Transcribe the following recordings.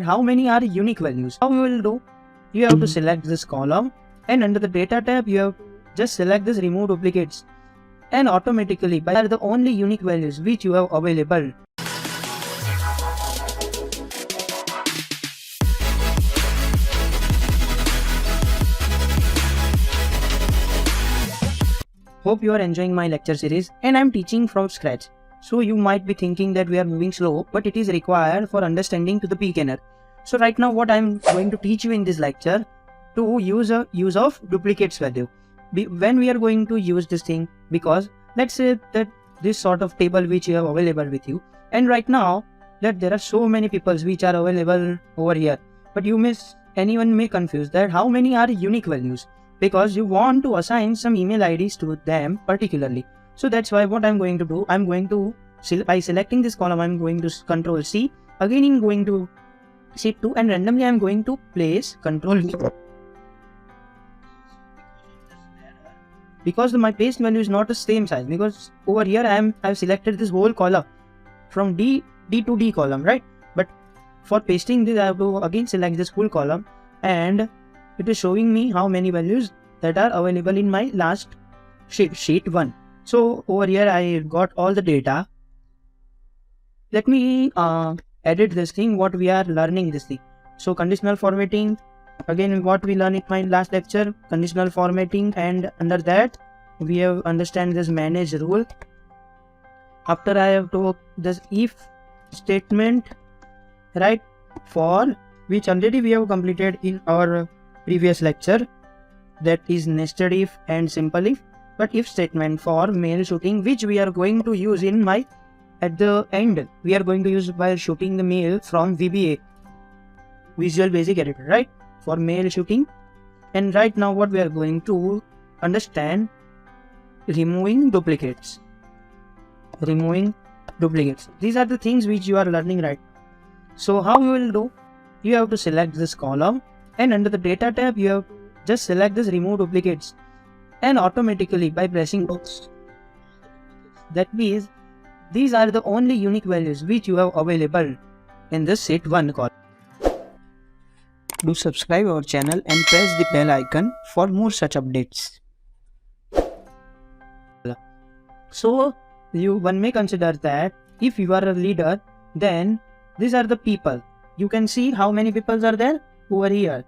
How many are unique values? How we will do? You have to select this column, and under the data tab you have to just select this remove duplicates, and automatically by are the only unique values which you have available. Hope you are enjoying my lecture series, and I am teaching from scratch. So you might be thinking that we are moving slow, but it is required for understanding to the beginner. So right now what I am going to teach you in this lecture to use of duplicates value. When we are going to use this thing, because let's say that this sort of table which you have available with you, and right now that there are so many peoples which are available over here, but anyone may confuse that how many are unique values, because you want to assign some email IDs to them particularly. So that's why what I'm going to do, I'm going to by selecting this column, I'm going to Control C, again I'm going to Shift 2, and randomly I'm going to place Control V. Because my paste value is not the same size, because over here I've selected this whole column from D to D column, right? But for pasting this I have to again select this full column, and it is showing me how many values that are available in my last sheet 1. So over here I got all the data. Let me edit this thing what we are learning this thing. So conditional formatting, again what we learned in my last lecture, conditional formatting, and under that we have understand this manage rule. After I have to this if statement, right, for which already we have completed in our previous lecture, that is nested if and simple if. But if statement for mail shooting, which we are going to use in my at the end, we are going to use while shooting the mail from VBA, Visual Basic Editor, right, for mail shooting. And right now what we are going to understand, removing duplicates. These are the things which you are learning right. So how you will do, you have to select this column, and under the data tab you have to just select this remove duplicates, and automatically by pressing box, that means these are the only unique values which you have available in this sheet 1 column. Do subscribe our channel and press the bell icon for more such updates. So one may consider that if you are a leader, then these are the people. You can see how many people are there over here.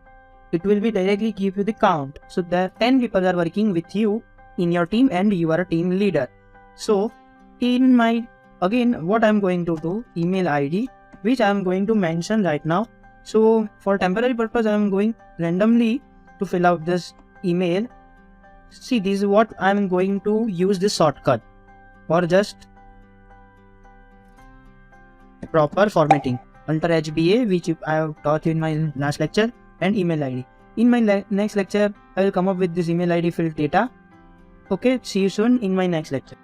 It will be directly give you the count. So the 10 people are working with you in your team, and you are a team leader. So in my, again what I'm going to do, email ID, which I'm going to mention right now. So for temporary purpose I'm going randomly to fill out this email. See, this is what I'm going to use this shortcut for just proper formatting. Alter HBA, which I have taught in my last lecture, and email ID. In my next lecture I will come up with this email ID field data. Okay, see you soon in my next lecture.